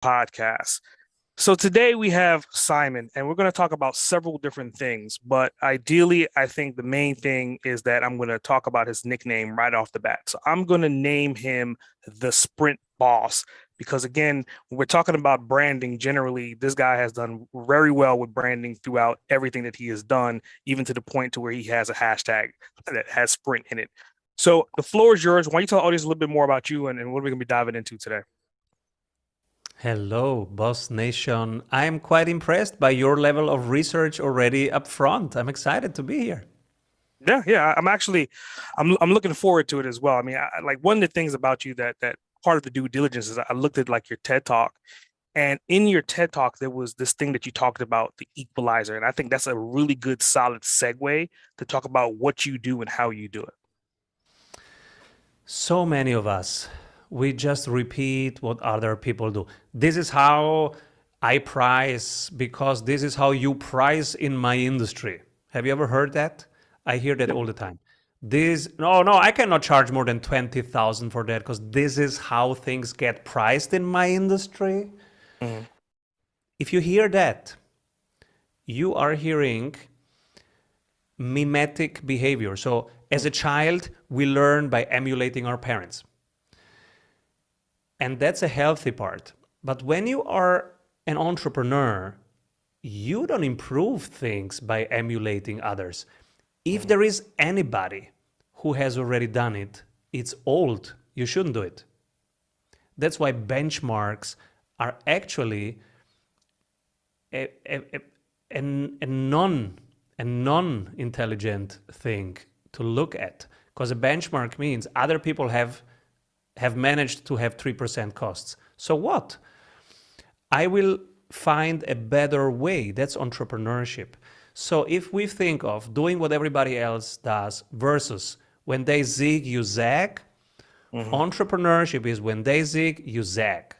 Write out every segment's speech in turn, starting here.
podcast. So today we have Simon, and we're going to talk about several different things. But ideally, I think the main thing is that I'm going to talk about his nickname right off the bat. So I'm going to name him the Sprint Boss because, again, when we're talking about branding generally, this guy has done very well with branding throughout everything that he has done, even to the point to where he has a hashtag that has Sprint in it. So the floor is yours. Why don't you tell the audience a little bit more about you and what are we going to be diving into today? Hello, Boss Nation. I'm quite impressed by your level of research already up front. I'm excited to be here. Yeah. I'm looking forward to it as well. I mean, like one of the things about you that part of the due diligence is I looked at like your TED Talk, and in your TED Talk there was this thing that you talked about, the equalizer, and I think that's a really good solid segue to talk about what you do and how you do it. So many of us, we just repeat what other people do. This is how I price because this is how you price in my industry. Have you ever heard that? I hear that all the time. No, I cannot charge more than 20,000 for that because this is how things get priced in my industry. Mhm. If you hear that, you are hearing mimetic behavior. So as a child, we learn by emulating our parents. And that's a healthy part. But when you are an entrepreneur, you don't improve things by emulating others. If there is anybody who has already done it, it's old. You shouldn't do it. That's why benchmarks are actually a non-intelligent thing to look at. Because a benchmark means other people have managed to have 3% costs. So what? I will find a better way. That's entrepreneurship. So if we think of doing what everybody else does versus when they zig, you zag, entrepreneurship is when they zig, you zag.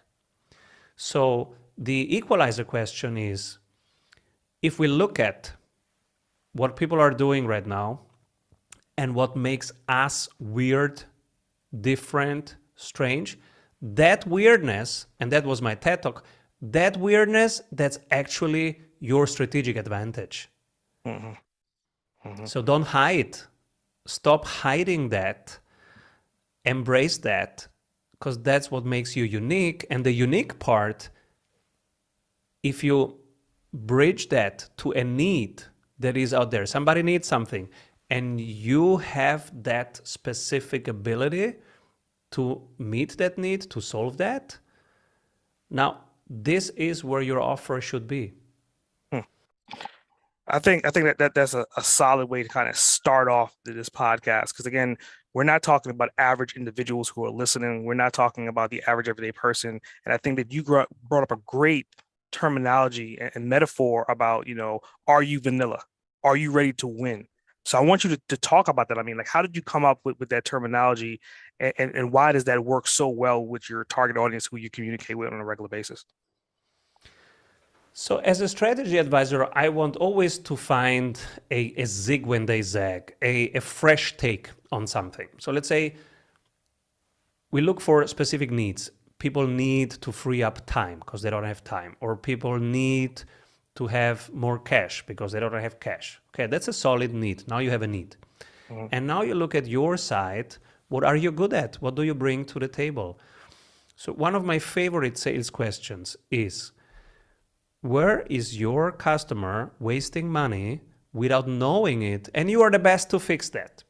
So the equalizer question is, if we look at what people are doing right now and what makes us weird, different, strange, that weirdness, and that was my TED Talk, that weirdness, that's actually your strategic advantage. So don't hide. Stop hiding that. Embrace that, because that's what makes you unique. And the unique part, if you bridge that to a need that is out there, somebody needs something, and you have that specific ability to meet that need, to solve that, now this is where your offer should be. I think that's a solid way to kind of start off this podcast because again, we're not talking about average individuals who are listening. We're not talking about the average everyday person. And I think that you brought up a great terminology and metaphor about, are you vanilla? Are you ready to win? So I want you to talk about that. I mean, like, how did you come up with that terminology and why does that work so well with your target audience who you communicate with on a regular basis? So as a strategy advisor, I want always to find a zig when they zag, a fresh take on something. So let's say we look for specific needs. People need to free up time because they don't have time, or people need to have more cash because they don't have cash. Okay, that's a solid need. Now you have a need. And now you look at your side. What are you good at? What do you bring to the table? So one of my favorite sales questions is, where is your customer wasting money without knowing it? And you are the best to fix that.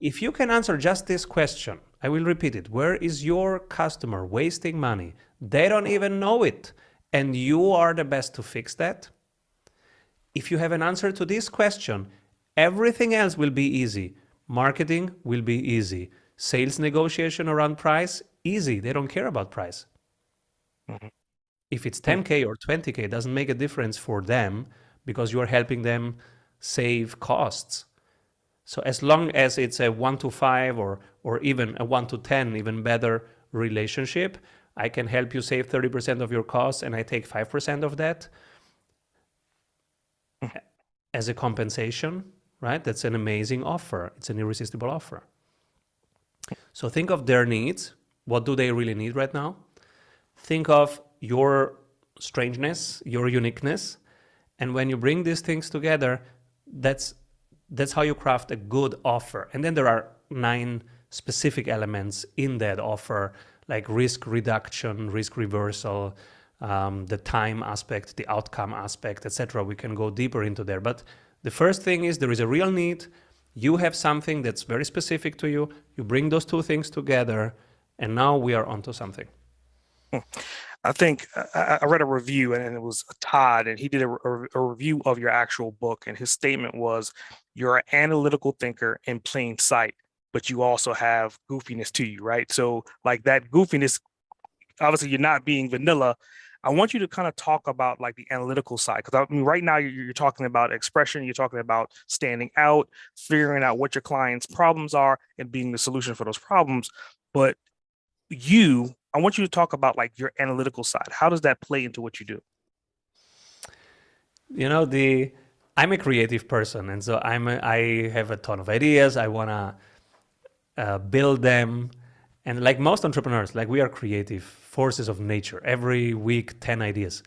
If you can answer just this question, I will repeat it. Where is your customer wasting money? They don't even know it. And you are the best to fix that. If you have an answer to this question, everything else will be easy. Marketing will be easy. Sales negotiation around price, easy. They don't care about price. If it's 10K or 20K, it doesn't make a difference for them because you are helping them save costs. So as long as it's a 1 to 5 or even a 1 to 10, even better relationship, I can help you save 30% of your costs and I take 5% of that as a compensation, right? That's an amazing offer. It's an irresistible offer. So think of their needs. What do they really need right now? think of your strangeness, your uniqueness, and when you bring these things together, that's how you craft a good offer. And then there are 9 specific elements in that offer, like risk reduction, risk reversal, the time aspect, the outcome aspect, etc. We can go deeper into there. But the first thing is there is a real need. You have something that's very specific to you. You bring those 2 things together, and now we are onto something. I think I read a review, and it was Todd, and he did a review of your actual book. And his statement was, you're an analytical thinker in plain sight, but you also have goofiness to you, right? So like that goofiness, obviously you're not being vanilla. I want you to kind of talk about like the analytical side, because I mean, right now you're talking about expression, you're talking about standing out, figuring out what your client's problems are and being the solution for those problems. But I want you to talk about like your analytical side. How does that play into what you do? You know, I'm a creative person, and so I have a ton of ideas. I want to build them. And like most entrepreneurs, like we are creative forces of nature. Every week, 10 ideas.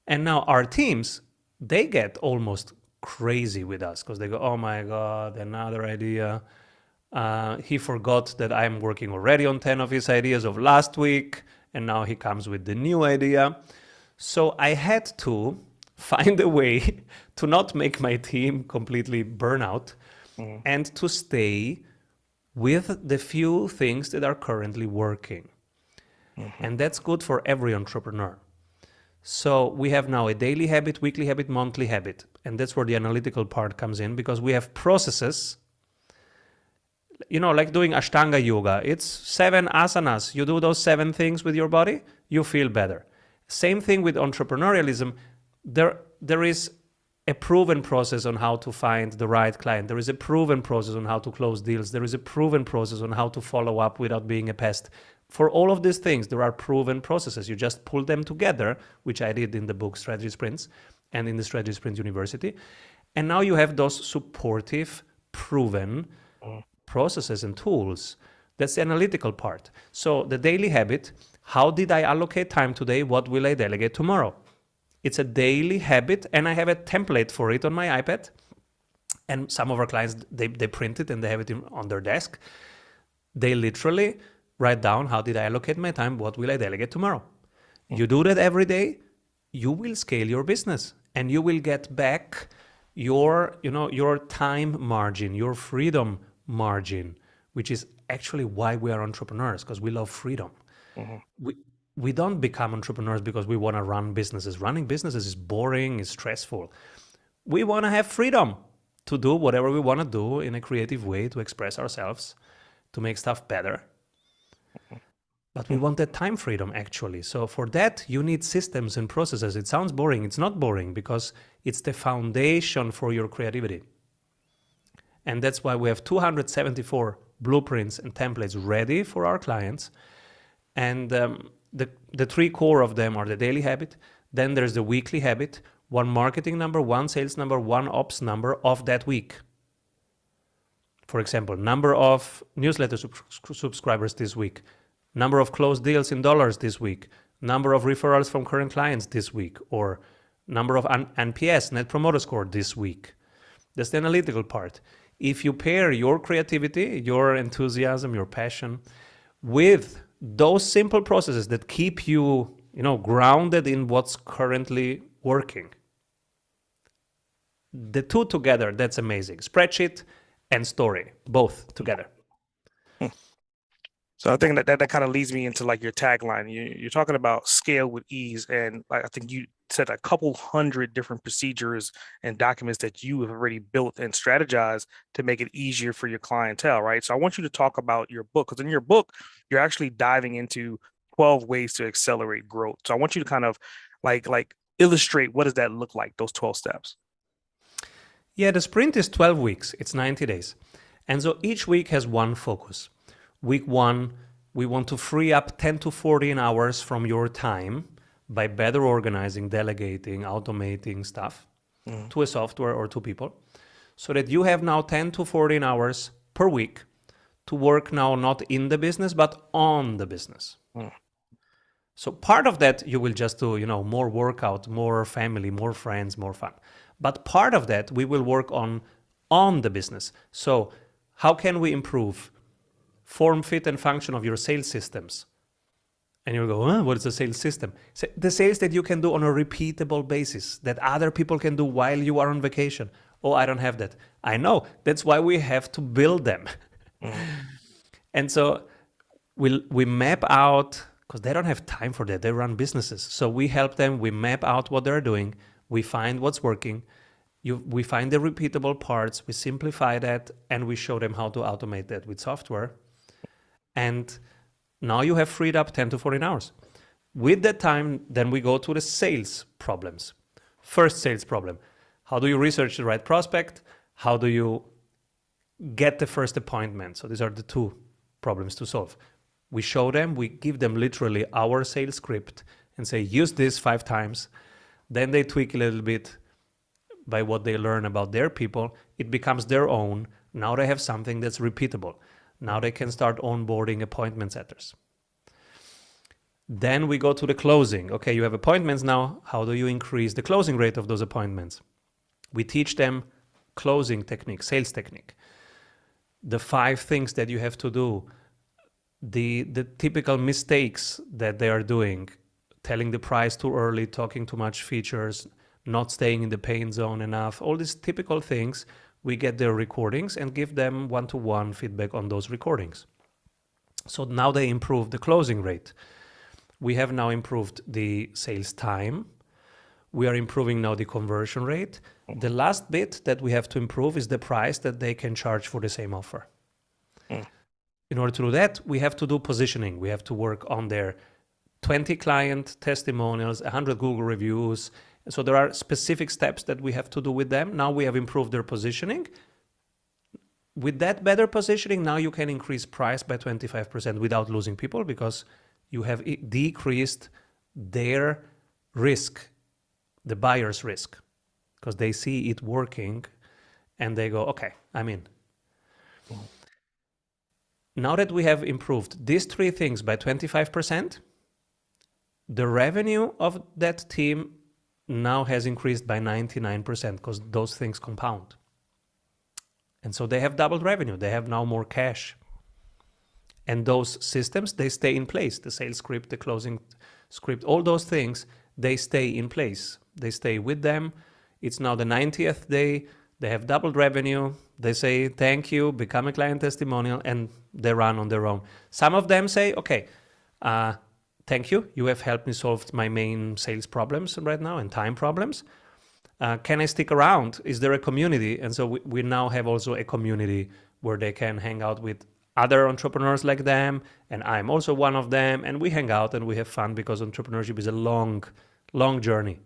And now our teams, they get almost crazy with us because they go, oh my God, another idea. He forgot that I'm working already on 10 of his ideas of last week, and now he comes with the new idea. So I had to find a way to not make my team completely burn out and to stay with the few things that are currently working. And that's good for every entrepreneur. So we have now a daily habit, weekly habit, monthly habit. And that's where the analytical part comes in, because we have processes, you know, like doing Ashtanga yoga. It's 7 asanas. You do those 7 things with your body, you feel better. Same thing with entrepreneurialism. There is a proven process on how to find the right client. There is a proven process on how to close deals. There is a proven process on how to follow up without being a pest. For all of these things, there are proven processes. You just pull them together, which I did in the book Strategy Sprints and in the Strategy Sprints University. And now you have those supportive, proven processes and tools. That's the analytical part. So the daily habit, how did I allocate time today? What will I delegate tomorrow? It's a daily habit, and I have a template for it on my iPad. And some of our clients, they print it and they have it on their desk. They literally write down, how did I allocate my time? What will I delegate tomorrow? You do that every day, you will scale your business, and you will get back your time margin, your freedom margin, which is actually why we are entrepreneurs, because we love freedom. We don't become entrepreneurs because we want to run businesses. Running businesses is boring, is stressful. We want to have freedom to do whatever we want to do in a creative way, to express ourselves, to make stuff better. But we want that time freedom, actually. So for that, you need systems and processes. It sounds boring. It's not boring, because it's the foundation for your creativity. And that's why we have 274 blueprints and templates ready for our clients. And the 3 core of them are the daily habit. Then there's the weekly habit, 1 marketing number, 1 sales number, 1 ops number of that week. For example, number of newsletter subscribers this week, number of closed deals in dollars this week, number of referrals from current clients this week, or number of NPS, Net Promoter Score, this week. That's the analytical part. If you pair your creativity, your enthusiasm, your passion with those simple processes that keep you, grounded in what's currently working, the 2 together, that's amazing. Spreadsheet and story, both together. So I think that kind of leads me into like your tagline. You're talking about scale with ease, and I think you said a couple hundred different procedures and documents that you have already built and strategized to make it easier for your clientele, right? So I want you to talk about your book, because in your book, you're actually diving into 12 ways to accelerate growth. So I want you to kind of like illustrate, what does that look like, those 12 steps? Yeah, the sprint is 12 weeks. It's 90 days. And so each week has one focus. Week 1, we want to free up 10 to 14 hours from your time by better organizing, delegating, automating stuff to a software or to people, so that you have now 10 to 14 hours per week to work now not in the business, but on the business. So part of that you will just do, more workout, more family, more friends, more fun. But part of that we will work on the business. So how can we improve form, fit, and function of your sales systems? And you'll go, what is a sales system? The sales that you can do on a repeatable basis, that other people can do while you are on vacation. Oh, I don't have that. I know. That's why we have to build them. And so we map out, because they don't have time for that. They run businesses. So we help them. We map out what they're doing. We find what's working. We find the repeatable parts. We simplify that, and we show them how to automate that with software. And now you have freed up 10 to 14 hours. With that time, then we go to the sales problems. First sales problem. How do you research the right prospect? How do you get the first appointment? So these are the two problems to solve. We show them, we give them literally our sales script and say, use this 5 times. Then they tweak a little bit by what they learn about their people. It becomes their own. Now they have something that's repeatable. Now they can start onboarding appointment setters. Then we go to the closing. Okay, you have appointments now. How do you increase the closing rate of those appointments? We teach them closing technique, sales technique. The 5 things that you have to do, the typical mistakes that they are doing, telling the price too early, talking too much features, not staying in the pain zone enough, all these typical things. We get their recordings and give them one-to-one feedback on those recordings. So now they improve the closing rate. We have now improved the sales time. We are improving now the conversion rate. The last bit that we have to improve is the price that they can charge for the same offer. In order to do that, we have to do positioning. We have to work on their 20 client testimonials, 100 Google reviews. So there are specific steps that we have to do with them. Now we have improved their positioning. With that better positioning, now you can increase price by 25% without losing people, because you have decreased their risk, the buyer's risk, because they see it working and they go, okay, I'm in. Now that we have improved these 3 things by 25%, the revenue of that team now has increased by 99%, because those things compound. And so they have doubled revenue. They have now more cash. And those systems, they stay in place. The sales script, the closing script, all those things, they stay in place. They stay with them. It's now the 90th day. They have doubled revenue. They say, thank you, become a client testimonial, and they run on their own. Some of them say, okay, thank you. You have helped me solve my main sales problems right now and time problems. Can I stick around? Is there a community? And so we now have also a community where they can hang out with other entrepreneurs like them. And I'm also one of them. And we hang out and we have fun, because entrepreneurship is a long, long journey.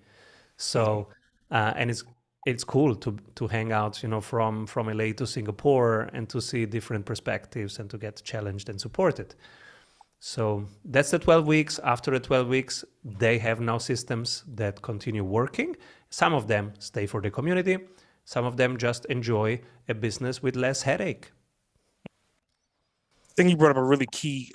So, and it's cool to hang out, from LA to Singapore, and to see different perspectives and to get challenged and supported. So that's the 12 weeks. After the 12 weeks, they have now systems that continue working. Some of them stay for the community. Some of them just enjoy a business with less headache. I think you brought up a really key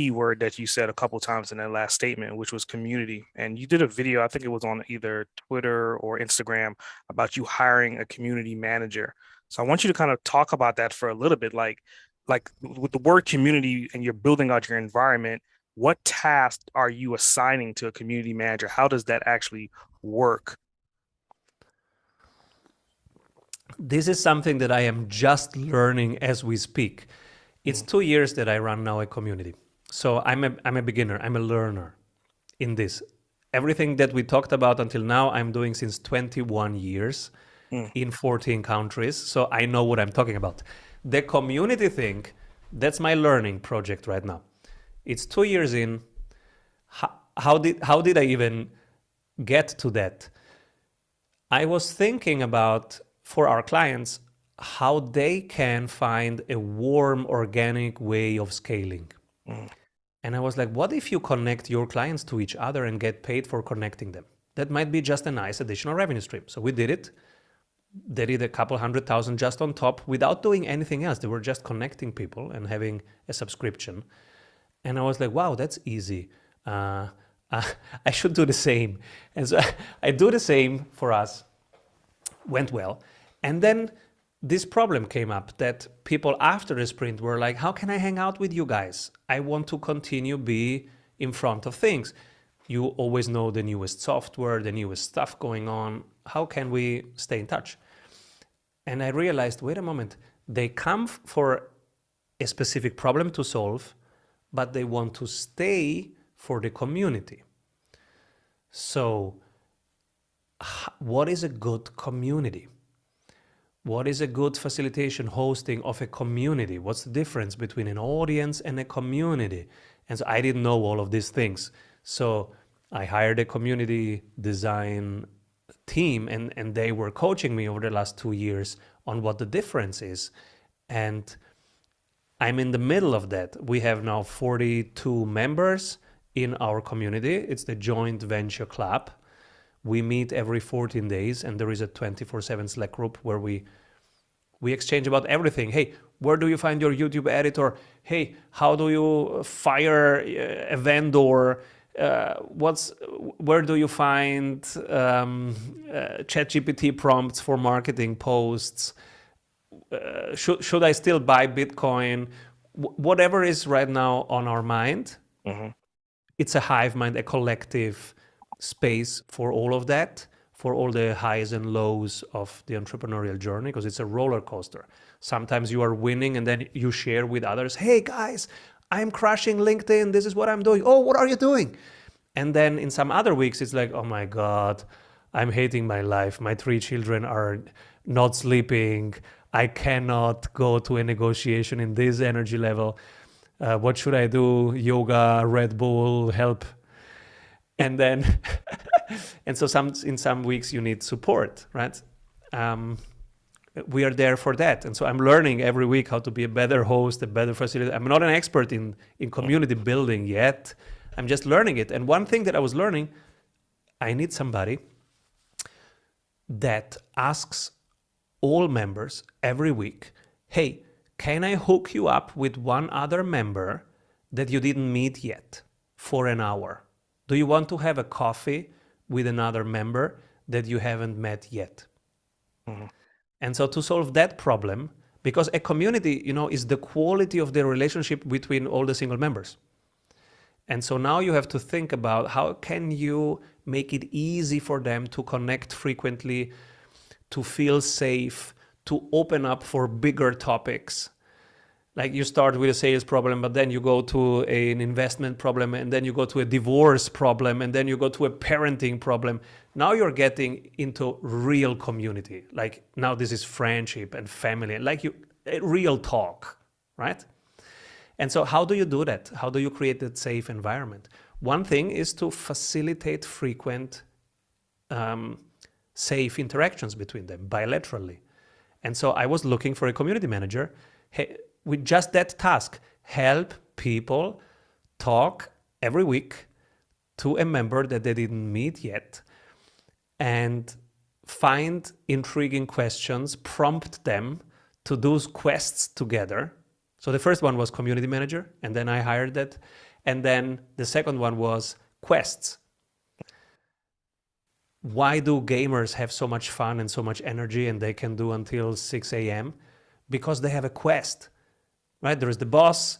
word that you said a couple of times in that last statement, which was community. And you did a video, I think it was on either Twitter or Instagram, about you hiring a community manager. So I want you to kind of talk about that for a little bit, like with the word community, and you're building out your environment. What task are you assigning to a community manager? How does that actually work? This is something that I am just learning as we speak. It's 2 years that I run now a community. So I'm a beginner. I'm a learner in this. Everything that we talked about until now, I'm doing since 21 years in 14 countries. So I know what I'm talking about. The community thing, that's my learning project right now. It's 2 years in. How did I even get to that? I was thinking about, for our clients, how they can find a warm, organic way of scaling. And I was like, what if you connect your clients to each other and get paid for connecting them? That might be just a nice additional revenue stream. So we did it. They did a couple 100,000 just on top without doing anything else. They were just connecting people and having a subscription. And I was like, wow, that's easy. uh, I should do the same. And so I do the same for us. Went well. And then this problem came up that people after the sprint were like, how can I hang out with you guys? I want to continue be in front of things. You always know the newest software, the newest stuff going on. How can we stay in touch? And I realized, wait a moment, they come for a specific problem to solve, but they want to stay for the community. So what is a good community? What is a good facilitation hosting of a community? What's the difference between an audience and a community? And so I didn't know all of these things. So I hired a community design team, and they were coaching me over the last 2 years on what the difference is. And I'm in the middle of that. We have now 42 members in our community. It's the joint venture club. We meet every 14 days, and there is a 24/7 Slack group where we exchange about everything. Hey, where do you find your YouTube editor? Hey, how do you fire a vendor? Where do you find ChatGPT prompts for marketing posts? Should I still buy Bitcoin? Whatever is right now on our mind, it's a hive mind, a collective space for all of that, for all the highs and lows of the entrepreneurial journey, because it's a roller coaster. Sometimes you are winning and then you share with others, hey guys, I'm crushing LinkedIn, this is what I'm doing. Oh, what are you doing? And then in some other weeks, it's like, oh my God, I'm hating my life. My 3 children are not sleeping. I cannot go to a negotiation in this energy level. What should I do? Yoga, Red Bull, help. And then, and so in some weeks you need support, right? We are there for that. And so I'm learning every week how to be a better host, a better facilitator. I'm not an expert in community building yet. I'm just learning it. And one thing that I was learning, I need somebody that asks all members every week, hey, can I hook you up with one other member that you didn't meet yet for an hour? Do you want to have a coffee with another member that you haven't met yet? And so to solve that problem, because a community, is the quality of the relationship between all the single members. And so now you have to think about how can you make it easy for them to connect frequently, to feel safe, to open up for bigger topics. Like you start with a sales problem, but then you go to an investment problem, and then you go to a divorce problem, and then you go to a parenting problem. Now you're getting into real community. Like now this is friendship and family, like real talk, right? And so how do you do that? How do you create that safe environment? One thing is to facilitate frequent safe interactions between them bilaterally. And so I was looking for a community manager with just that task, help people talk every week to a member that they didn't meet yet and find intriguing questions, prompt them to do quests together. So the first one was community manager, and then I hired that. And then the second one was quests. Why do gamers have so much fun and so much energy and they can do until 6 a.m.? Because they have a quest, right? There is the boss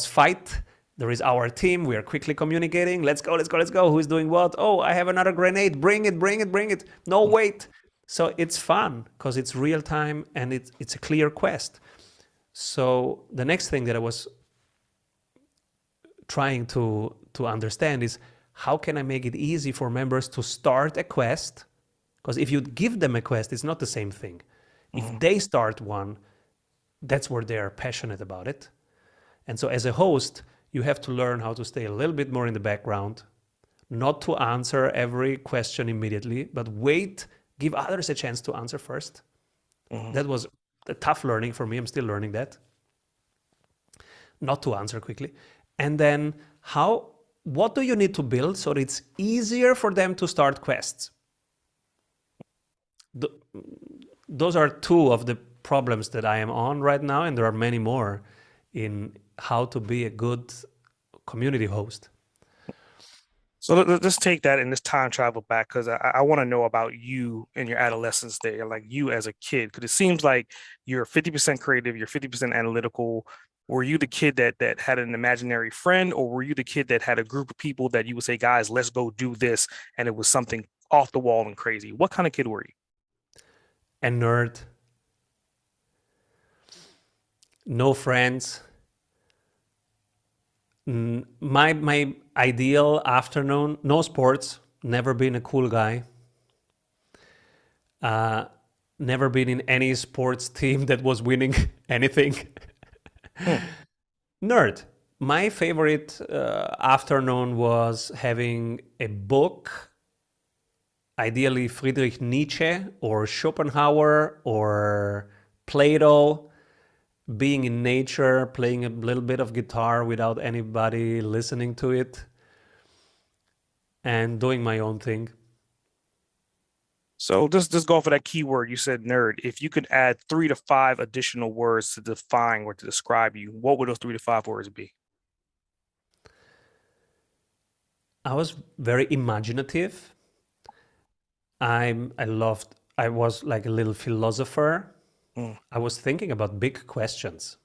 fight, there is our team, we are quickly communicating, let's go, who's doing what? Oh, I have another grenade, bring it. No, wait. So it's fun because it's real time and it's a clear quest. So the next thing that I was trying to understand is how can I make it easy for members to start a quest? Because if you give them a quest, it's not the same thing. If they start one, that's where they're passionate about it. And so as a host, you have to learn how to stay a little bit more in the background, not to answer every question immediately, but wait, give others a chance to answer first. That was a tough learning for me. I'm still learning that. Not to answer quickly. And then what do you need to build so that it's easier for them to start quests? Those are 2 of the problems that I am on right now, and there are many more in how to be a good community host. So let's take that and let's time travel back because I want to know about you in your adolescence there, like you as a kid, because it seems like you're 50% creative, you're 50% analytical. Were you the kid that had an imaginary friend, or were you the kid that had a group of people that you would say, guys, let's go do this, and it was something off the wall and crazy? What kind of kid were you? A nerd, no friends. My ideal afternoon, no sports, never been a cool guy. Uh, Never been in any sports team that was winning anything. Hmm. Nerd. My favorite afternoon was having a book, ideally Friedrich Nietzsche or Schopenhauer or Plato, being in nature, playing a little bit of guitar without anybody listening to it, and doing my own thing. So just go for that keyword. You said nerd. If you could add 3 to 5 additional words to define or to describe you, what would those 3 to 5 words be? I was very imaginative. I was like a little philosopher. Hmm. I was thinking about big questions.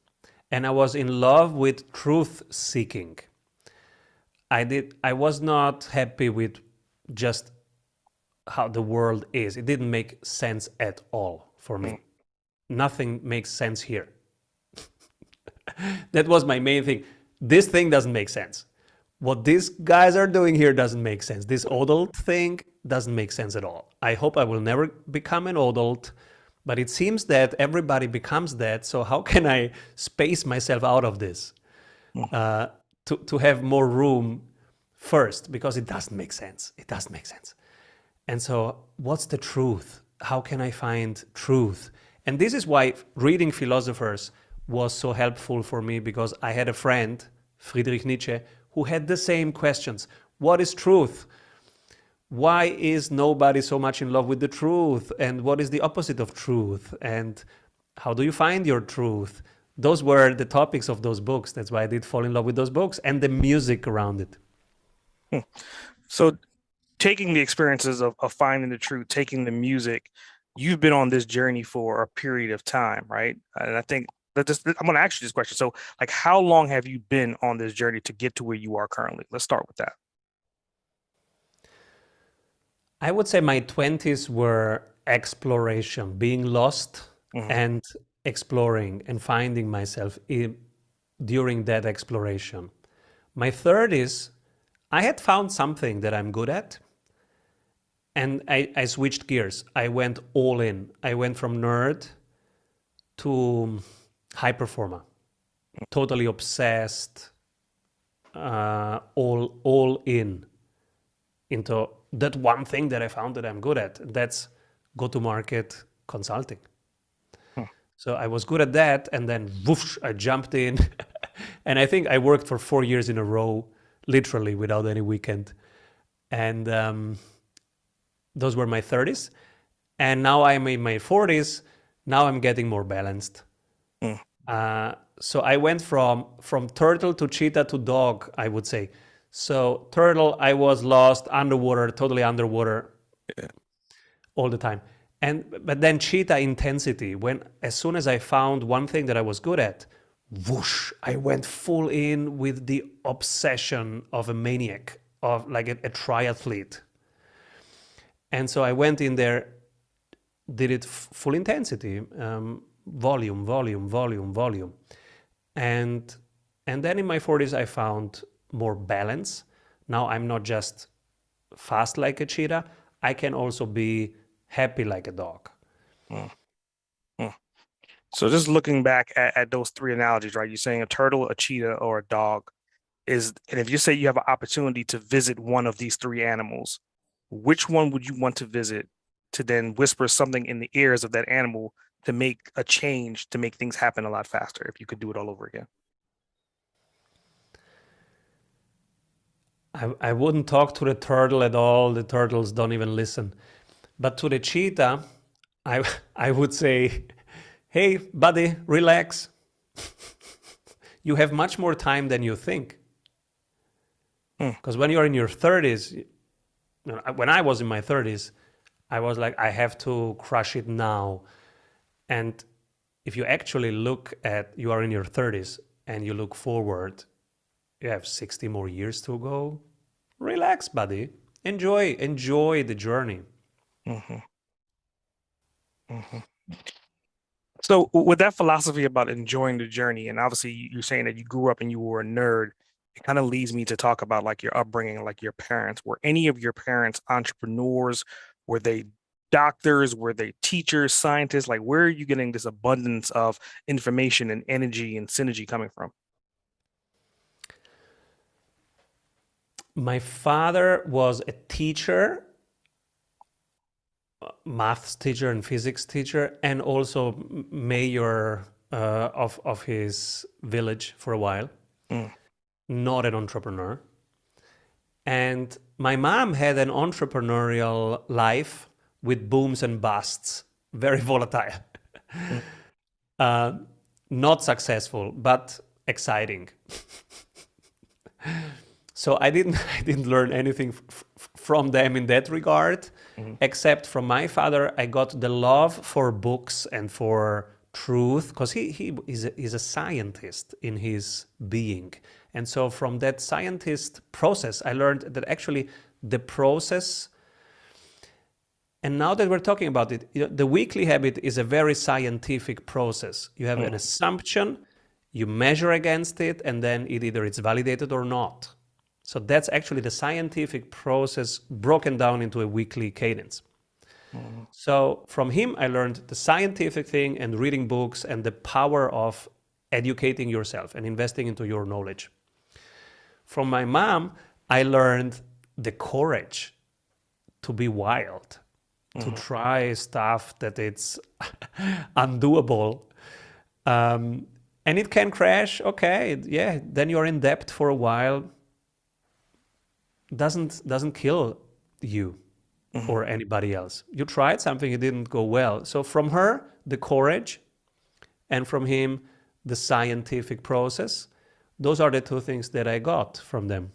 And I was in love with truth seeking. I was not happy with just how the world is. It didn't make sense at all for Hmm. me. Nothing makes sense here. That was my main thing. This thing doesn't make sense. What these guys are doing here doesn't make sense. This adult thing doesn't make sense at all. I hope I will never become an adult, but it seems that everybody becomes that. So how can I space myself out of this Hmm. uh, to have more room first? Because it doesn't make sense. It doesn't make sense. And so, what's the truth? How can I find truth? And this is why reading philosophers was so helpful for me, because I had a friend, Friedrich Nietzsche, who had the same questions. What is truth? Why is nobody so much in love with the truth? And what is the opposite of truth? And how do you find your truth? Those were the topics of those books. That's why I did fall in love with those books and the music around it. Hmm. So taking the experiences of finding the truth, taking the music, you've been on this journey for a period of time, right? And I think that this, I'm going to ask you this question. So, like, how long have you been on this journey to get to where you are currently? Let's start with that. I would say my 20s were exploration, being lost Hmm. and exploring and finding myself during that exploration. My 30s, I had found something that I'm good at, and I switched gears. I went all in. I went from nerd to high performer, totally obsessed, all in into that one thing that I found that I'm good at. That's go to market consulting. Hmm. So I was good at that, and then whoosh, I jumped in, and I think I worked for 4 years in a row, literally without any weekend. And those were my 30s, and now I'm in my 40s. Now I'm getting more balanced. Hmm. So I went from turtle to cheetah to dog, I would say. So turtle, I was lost underwater, totally underwater Yeah. all the time. And but then cheetah intensity, when as soon as I found one thing that I was good at, whoosh, I went full in with the obsession of a maniac, of like a triathlete. And so I went in there, did it full intensity, volume, volume, volume, volume. And and then in my 40s I found more balance. Now I'm not just fast like a cheetah, I can also be happy like a dog. Hmm. Hmm. So just looking back at those 3 analogies, right? You're saying a turtle, a cheetah, or a dog is, and if you say you have an opportunity to visit one of these 3 animals, which one would you want to visit to then whisper something in the ears of that animal to make a change, to make things happen a lot faster if you could do it all over again? I wouldn't talk to the turtle at all. The turtles don't even listen. But to the cheetah, I I would say, hey buddy, relax. You have much more time than you think. Mm. Because when you're in your 30s, when I was in my 30s, I was like, I have to crush it now. And if you actually look at, you are in your 30s and you look forward, you have 60 more years to go. Relax, buddy. Enjoy the journey. Hmm. Hmm. So with that philosophy about enjoying the journey, and obviously you're saying that you grew up and you were a nerd, it kind of leads me to talk about like your upbringing, like your parents. Were any of your parents entrepreneurs? Were they doctors? Were they teachers, scientists? Like, where are you getting this abundance of information and energy and synergy coming from? My father was a teacher, maths teacher and physics teacher, and also mayor of his village for a while. Mm. Not an entrepreneur. And my mom had an entrepreneurial life with booms and busts, very volatile. Mm. uh, Not successful, but exciting. So I didn't I didn't learn anything from them in that regard, Mhm. except from my father. I got the love for books and for truth, because he's a scientist in his being. And so from that scientist process, I learned that actually the process, and now that we're talking about it, the weekly habit is a very scientific process. You have an Mm. assumption, you measure against it, and then either it's validated or not. So that's actually the scientific process broken down into a weekly cadence. Mm. So from him, I learned the scientific thing and reading books and the power of educating yourself and investing into your knowledge. From my mom, I learned the courage to be wild, to Mhm. try stuff that it's undoable. And it can crash. Okay, yeah, then you're in debt for a while. Doesn't kill you Mhm. or anybody else. You tried something, it didn't go well. So from her, the courage, and from him, the scientific process. Those are the two things that I got from them.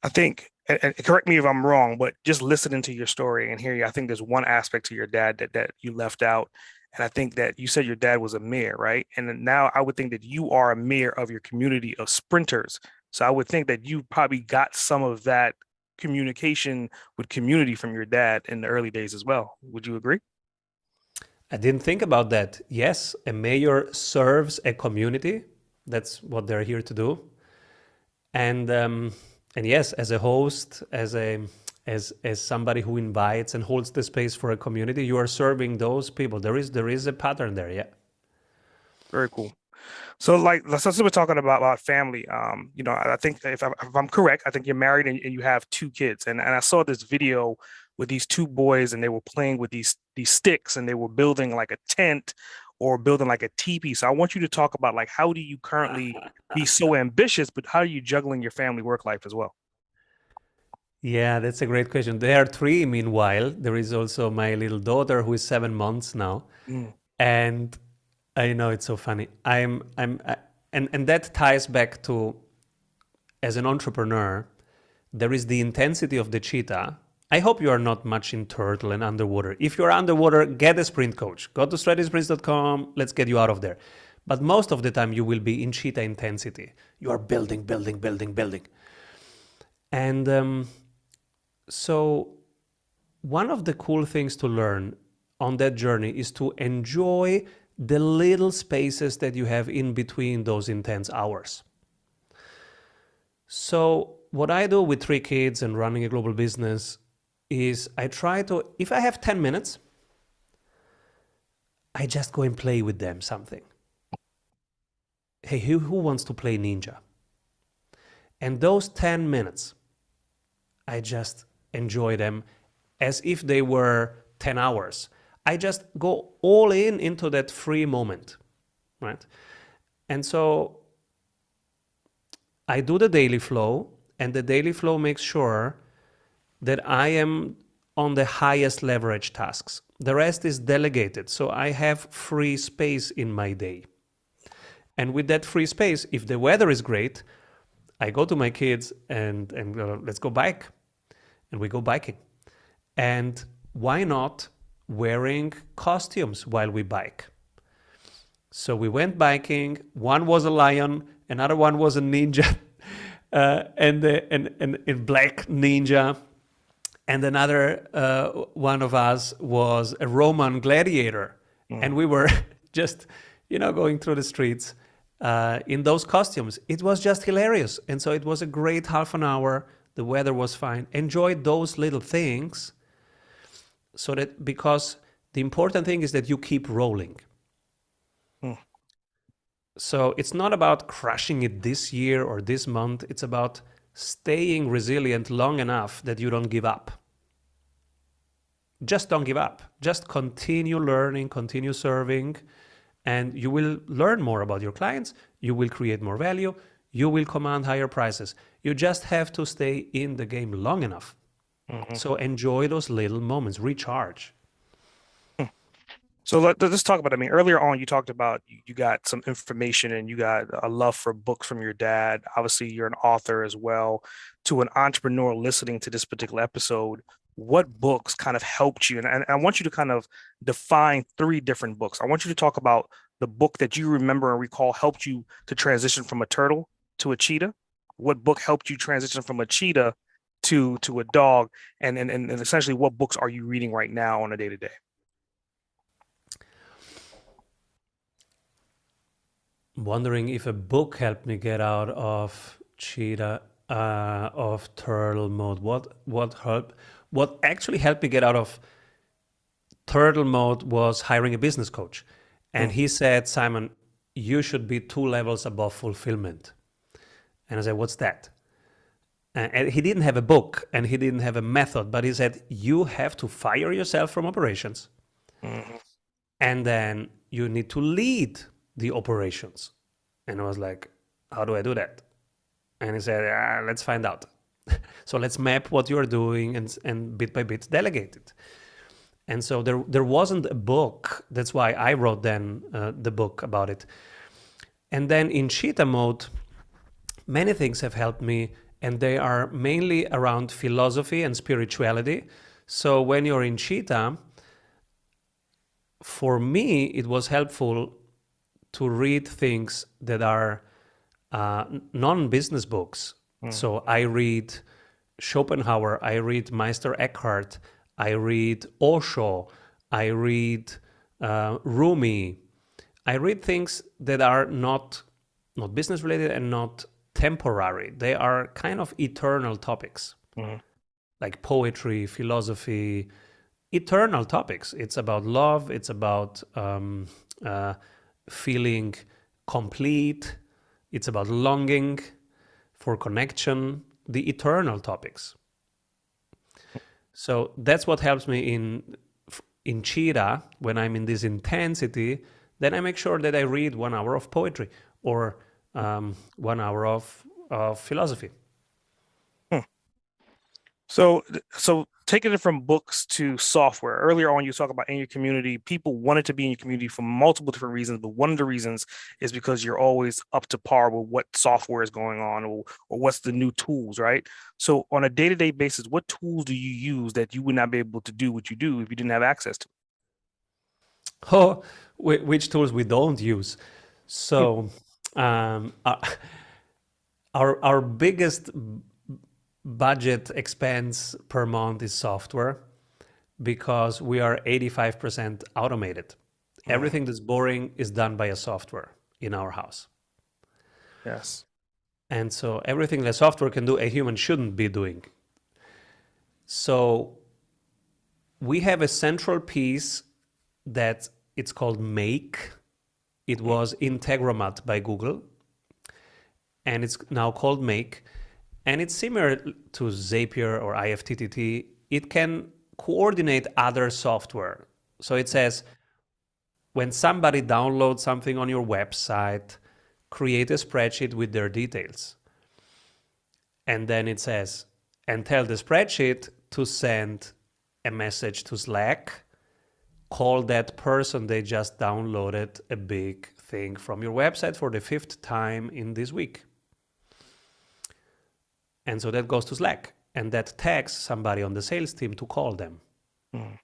I think, and correct me if I'm wrong, but just listening to your story and hearing you, I think there's one aspect to your dad that you left out. And I think that you said your dad was a mayor, right? And then now I would think that you are a mayor of your community of sprinters. So I would think that you probably got some of that communication with community from your dad in the early days as well. Would you agree? I didn't think about that. Yes, a mayor serves a community. That's what they're here to do. And yes, as a host, as somebody who invites and holds the space for a community, you are serving those people. There is a pattern there. Yeah. Very cool. So, like, since we're talking about family, I think if I'm correct, I think you're married and you have two kids. And I saw this video with these two boys, and they were playing with these sticks, and they were building like a tent or building like a teepee. So, I want you to talk about like how do you currently be so ambitious, but how are you juggling your family work life as well? Yeah, that's a great question. There are three, meanwhile. There is also my little daughter who is 7 months now. Mm. And I know it's so funny. And that ties back to, as an entrepreneur, there is the intensity of the cheetah. I hope you are not much in turtle and underwater. If you're underwater, get a sprint coach. Go to strategysprints.com. Let's get you out of there. But most of the time, you will be in cheetah intensity. You are building, building, building, building. And so one of the cool things to learn on that journey is to enjoy the little spaces that you have in between those intense hours. So what I do with three kids and running a global business is I try to, if I have 10 minutes, I just go and play with them something. Hey, who wants to play ninja? And those 10 minutes, I just enjoy them as if they were 10 hours. I just go all in into that free moment, right? And so I do the daily flow, and the daily flow makes sure that I am on the highest leverage tasks. The rest is delegated, so I have free space in my day. And with that free space, if the weather is great, I go to my kids and go, let's go bike. And we go biking. And why not wearing costumes while we bike? So we went biking. One was a lion, another one was a ninja, and a black ninja, and another one of us was a Roman gladiator. And we were just, going through the streets in those costumes. It was just hilarious. And so it was a great half an hour. The weather was fine. Enjoy those little things, so that, because the important thing is that you keep rolling. So it's not about crushing it this year or this month. It's about staying resilient long enough that you don't give up. Just don't give up. Just continue learning, continue serving, and you will learn more about your clients. You will create more value. You will command higher prices. You just have to stay in the game long enough. So enjoy those little moments, recharge. So let's talk about, earlier on you talked about you got some information and you got a love for books from your dad. Obviously, you're an author as well. To an entrepreneur listening to this particular episode, what books kind of helped you? And I want you to kind of define 3 different books. I want you to talk about the book that you remember and recall helped you to transition from a turtle to a cheetah. What book helped you transition from a cheetah to a dog? And essentially, what books are you reading right now on a day-to-day? Wondering if a book helped me get out of cheetah, of turtle mode. What actually helped me get out of turtle mode was hiring a business coach. And he said, Simon, you should be 2 levels above fulfillment. And I said, what's that? And he didn't have a book and he didn't have a method, but he said, you have to fire yourself from operations. And then you need to lead the operations. And I was like, how do I do that? And he said, let's find out. So let's map what you're doing and bit by bit delegate it. And so there wasn't a book. That's why I wrote then the book about it. And then in cheetah mode, many things have helped me, and they are mainly around philosophy and spirituality. So when you're in cheetah, for me, it was helpful to read things that are non-business books. So I read Schopenhauer, I read Meister Eckhart, I read Osho, I read Rumi. I read things that are not business related and not temporary. They are kind of eternal topics, like poetry, philosophy, eternal topics. It's about love. It's about feeling complete. It's about longing for connection, the eternal topics. So that's what helps me in cheetah. When I'm in this intensity, then I make sure that I read 1 hour of poetry or 1 hour of philosophy. So taking it from books to software. Earlier on, you talk about in your community, people wanted to be in your community for multiple different reasons, but one of the reasons is because you're always up to par with what software is going on or what's the new tools, right? So on a day-to-day basis, what tools do you use that you would not be able to do what you do if you didn't have access to? Oh, which tools we don't use? So our biggest budget expense per month is software, because we are 85% automated. Everything that's boring is done by a software in our house. Yes. And so everything that software can do, a human shouldn't be doing. So we have a central piece that it's called Make. It was Integromat by Google, and it's now called Make. And it's similar to Zapier or IFTTT. It can coordinate other software. So it says, when somebody downloads something on your website, create a spreadsheet with their details. And then it says, and tell the spreadsheet to send a message to Slack, call that person they just downloaded a big thing from your website for the 5th time in this week. And so that goes to Slack, and that tags somebody on the sales team to call them. Mm.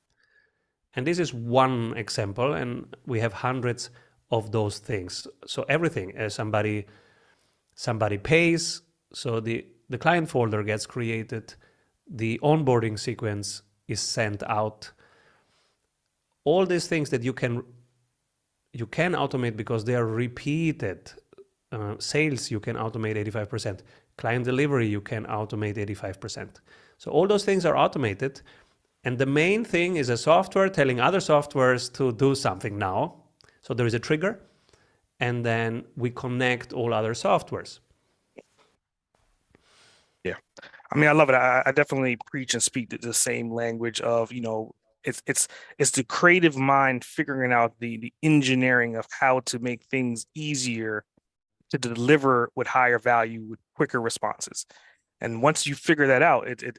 And this is one example, and we have hundreds of those things. So everything, somebody pays, so the client folder gets created, the onboarding sequence is sent out. All these things that you can automate because they are repeated. Sales, you can automate 85%. Client delivery, you can automate 85%. So all those things are automated. And the main thing is a software telling other softwares to do something now. So there is a trigger, and then we connect all other softwares. Yeah. I mean, I love it. I definitely preach and speak the same language of, it's the creative mind figuring out the engineering of how to make things easier to deliver with higher value with quicker responses. And once you figure that out, it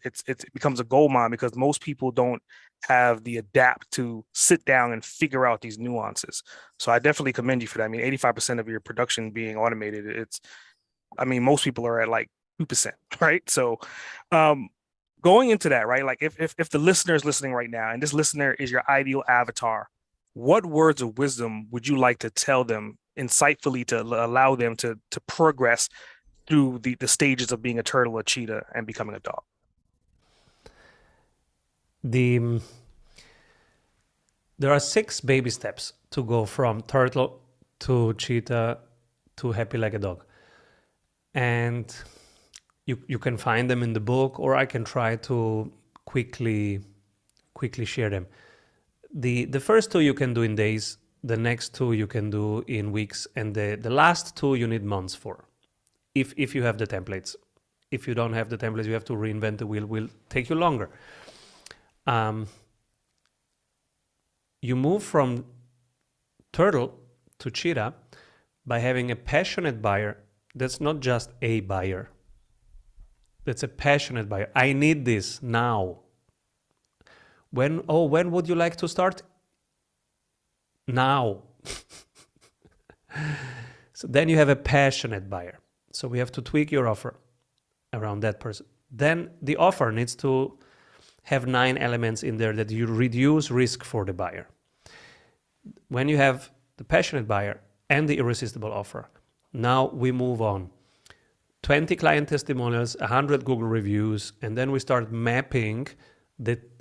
becomes a gold mine because most people don't have the adapt to sit down and figure out these nuances. So I definitely commend you for that. I mean, 85% of your production being automated, most people are at like 2%, right? So going into that, right? Like if the listener is listening right now and this listener is your ideal avatar, what words of wisdom would you like to tell them insightfully to allow them to progress through the stages of being a turtle, a cheetah, and becoming a dog? There are 6 baby steps to go from turtle to cheetah to happy like a dog. And you can find them in the book, or I can try to quickly share them. The first 2 you can do in days, the next 2 you can do in weeks, and the last 2 you need months for. If you have the templates. If you don't have the templates, you have to reinvent the wheel. Will take you longer. You move from turtle to cheetah by having a passionate buyer that's not just a buyer. That's a passionate buyer. I need this now. When would you like to start? Now. So then you have a passionate buyer. So we have to tweak your offer around that person. Then the offer needs to have 9 elements in there that you reduce risk for the buyer. When you have the passionate buyer and the irresistible offer, now we move on. 20 client testimonials, 100 Google reviews, and then we start mapping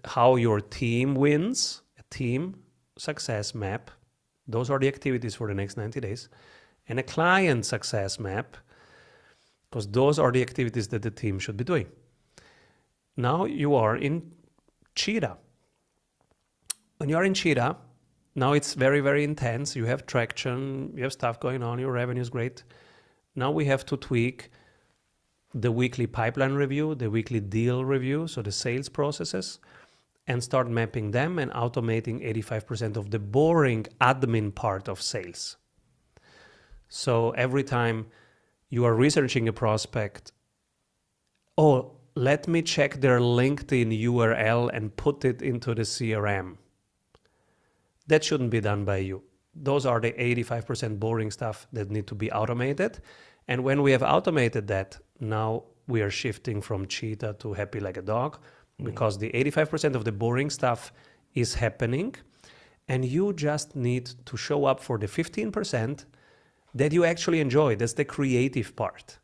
how your team wins, a team success map. Those are the activities for the next 90 days. And a client success map, because those are the activities that the team should be doing. Now you are in cheetah. When you are in cheetah, now it's very, very intense. You have traction, you have stuff going on, your revenue is great. Now we have to tweak the weekly pipeline review, the weekly deal review, so the sales processes, and start mapping them and automating 85% of the boring admin part of sales. So every time you are researching a prospect, let me check their LinkedIn URL and put it into the CRM. That shouldn't be done by you. Those are the 85% boring stuff that need to be automated. And when we have automated that, now we are shifting from cheetah to happy like a dog, because the 85% of the boring stuff is happening. And you just need to show up for the 15% that you actually enjoy. That's the creative part.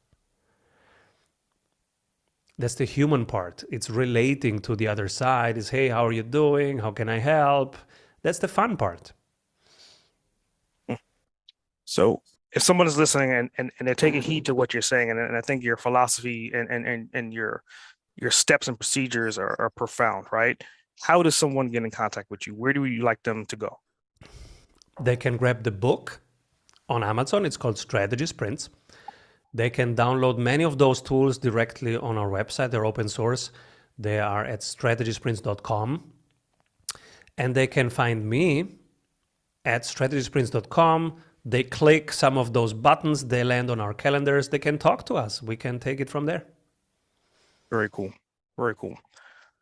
That's the human part. It's relating to the other side. It's, hey, how are you doing? How can I help? That's the fun part. So if someone is listening and they're taking heed to what you're saying, and I think your philosophy and your steps and procedures are profound, right? How does someone get in contact with you? Where do you like them to go? They can grab the book on Amazon. It's called Strategy Sprints. They can download many of those tools directly on our website. They're open source. They are at strategysprints.com. And they can find me at strategysprints.com. They click some of those buttons. They land on our calendars. They can talk to us. We can take it from there. Very cool. Very cool.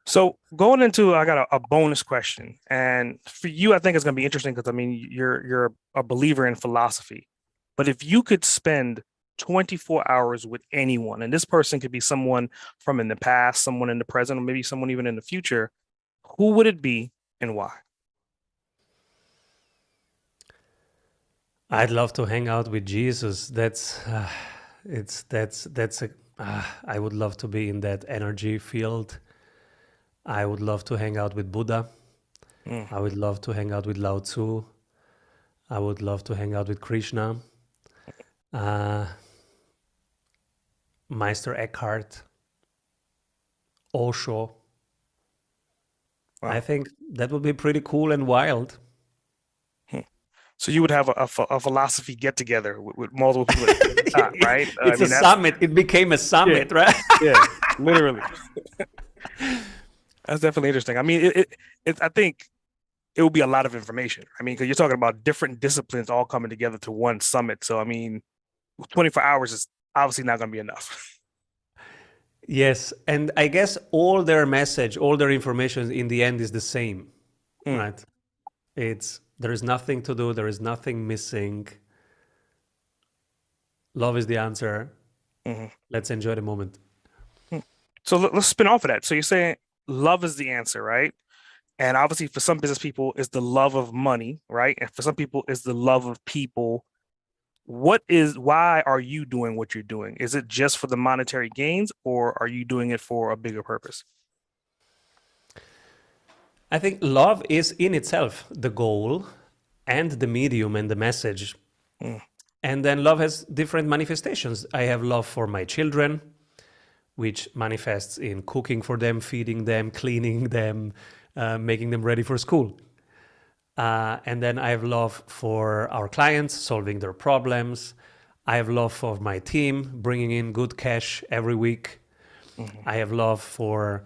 So going into, I got a bonus question. And for you, I think it's going to be interesting because, I mean, you're a believer in philosophy. But if you could spend 24 hours with anyone, and this person could be someone from in the past, someone in the present, or maybe someone even in the future, who would it be and why? I'd love to hang out with Jesus. That's a. I would love to be in that energy field. I would love to hang out with Buddha. Mm, I would love to hang out with Lao Tzu. I would love to hang out with Krishna, uh, Meister Eckhart, Osho. I wow. think that would be pretty cool and wild. Hmm. So you would have a philosophy get together with multiple people at the same time, right? I It's a mean, that's summit. It became a yeah, summit, right? yeah, literally. That's definitely interesting. I mean, I think it would be a lot of information. I mean, because you're talking about different disciplines all coming together to one summit. So, I mean, 24 hours is obviously not going to be enough. Yes, and I guess all their message, all their information in the end is the same, Mm, right? It's there is nothing to do, there is nothing missing. Love is the answer. mhm, Let's enjoy the moment. mm. So let's spin off of that. So you're saying love is the answer, right? And obviously, for some business people, it's the love of money, right? And for some people, it's the love of people. Why are you doing what you're doing? Is it just for the monetary gains, or are you doing it for a bigger purpose? I think love is in itself the goal and the medium and the message. Mm, And then love has different manifestations. I have love for my children, which manifests in cooking for them, feeding them, cleaning them, making them ready for school. And then I have love for our clients, solving their problems. I have love for my team, bringing in good cash every week. mhm, I have love for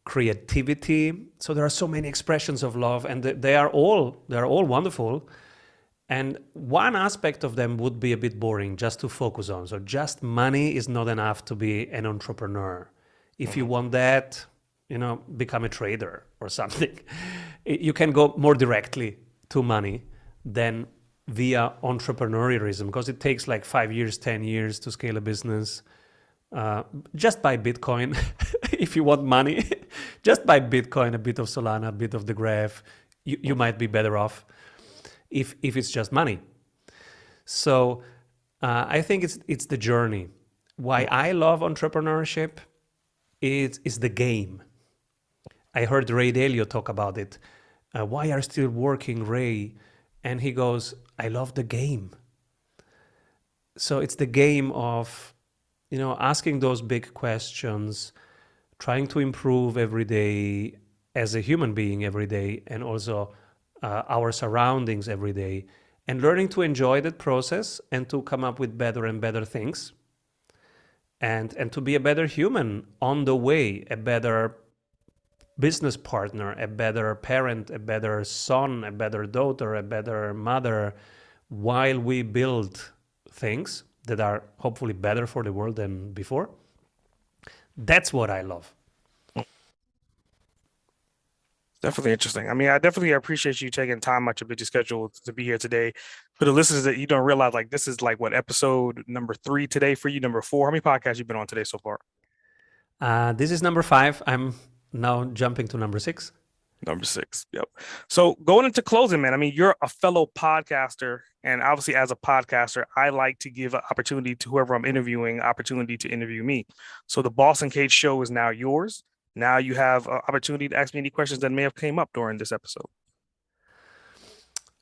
creativity. So there are so many expressions of love, and they are all wonderful. And one aspect of them would be a bit boring just to focus on. So just money is not enough to be an entrepreneur. If you mhm, want that, become a trader or something. You can go more directly to money than via entrepreneurialism, because it takes like 5 years, 10 years to scale a business. Just buy Bitcoin if you want money. Just buy Bitcoin, a bit of Solana, a bit of the Graph. You might be better off if it's just money. So I think it's the journey. Why mhm, I love entrepreneurship is the game. I heard Ray Dalio talk about it. Why are you still working, Ray? And he goes, I love the game. So it's the game of, asking those big questions, trying to improve every day as a human being every day, and also our surroundings every day, and learning to enjoy that process and to come up with better and better things, and to be a better human on the way, a better business partner, a better parent, a better son, a better daughter, a better mother, while we build things that are hopefully better for the world than before. That's what I love. mm. Definitely interesting. I mean, I definitely appreciate you taking time out your busy schedule to be here today. For the listeners that you don't realize, like this is like what episode number 3 today for you, number 4. How many podcasts you been on today so far? This is number 5. I'm now jumping to number 6. Number 6. Yep. So going into closing, man, I mean, you're a fellow podcaster, and obviously as a podcaster, I like to give an opportunity to whoever I'm interviewing, opportunity to interview me. So the Boss Uncaged show is now yours. Now you have an opportunity to ask me any questions that may have came up during this episode.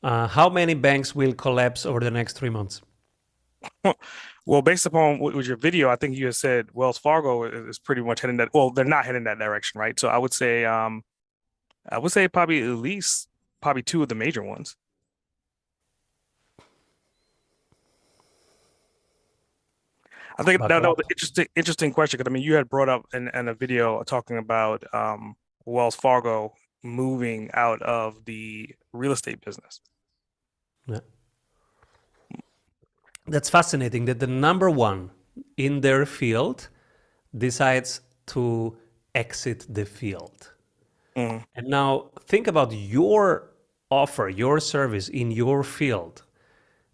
How many banks will collapse over the next 3 months? Well, based upon what was your video, I think you had said Wells Fargo is pretty much heading that. Well, they're not heading that direction, right? So I would say probably at least probably 2 of the major ones. I think that Buckle was up. an interesting question because I mean you had brought up in a video talking about Wells Fargo moving out of the real estate business. Yeah. That's fascinating that the number one in their field decides to exit the field. Mm, And now think about your offer, your service in your field.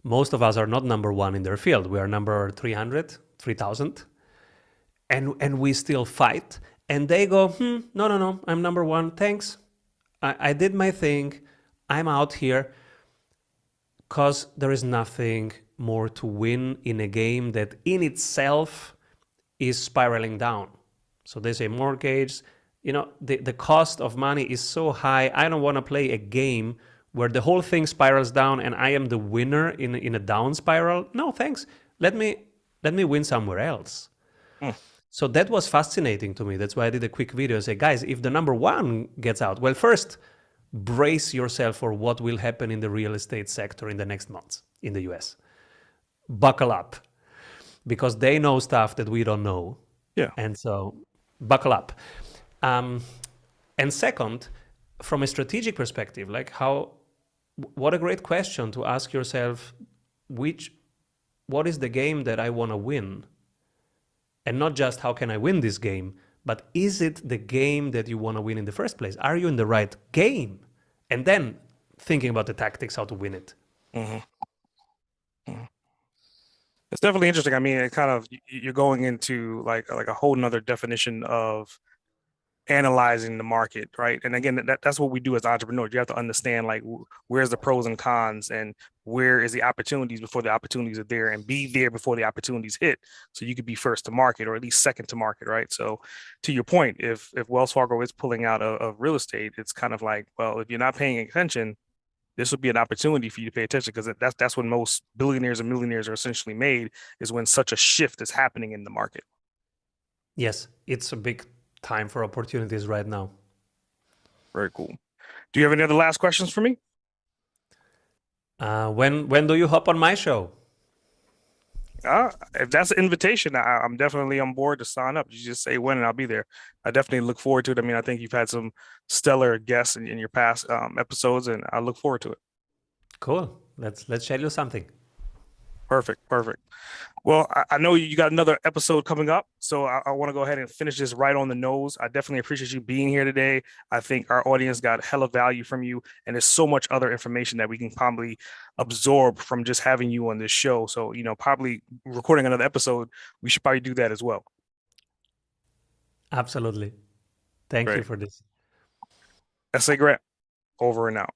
Most of us are not number one in their field. We are number 300, 3,000, and we still fight. And they go, no, no, no, I'm number one. Thanks. I did my thing. I'm out here. Because there is nothing more to win in a game that in itself is spiraling down. So they say mortgage, the cost of money is so high. I don't want to play a game where the whole thing spirals down and I am the winner in a down spiral. No, thanks. Let me win somewhere else. So that was fascinating to me. That's why I did a quick video and say, guys, if the number one gets out, well, first, brace yourself for what will happen in the real estate sector in the next months in the US. Buckle up, because they know stuff that we don't know. Yeah. And so buckle up. And second, from a strategic perspective, what a great question to ask yourself, what is the game that I want to win? And not just how can I win this game, but is it the game that you want to win in the first place? Are you in the right game? And then thinking about the tactics, how to win it. Mm-hmm. Mm-hmm. It's definitely interesting. I mean, it kind of, you're going into like a whole nother definition of analyzing the market, right? And again, that's what we do as entrepreneurs. You have to understand like where's the pros and cons and where is the opportunities before the opportunities are there, and be there before the opportunities hit, so you could be first to market or at least second to market, right? So to your point, if Wells Fargo is pulling out of real estate, it's kind of like, well, if you're not paying attention, this would be an opportunity for you to pay attention, because that's when most billionaires and millionaires are essentially made, is when such a shift is happening in the market. Yes, it's a big time for opportunities right now. Very cool. Do you have any other last questions for me? When do you hop on my show? If that's an invitation, I'm definitely on board to sign up. You just say when and I'll be there. I definitely look forward to it. I mean, I think you've had some stellar guests in your past episodes, and I look forward to it. Cool. Let's schedule something. Perfect. Well, I know you got another episode coming up, so I want to go ahead and finish this right on the nose. I definitely appreciate you being here today. I think our audience got hella value from you, and there's so much other information that we can probably absorb from just having you on this show. So, probably recording another episode, we should probably do that as well. Absolutely. Thank you for this. S.A. Grant, over and out.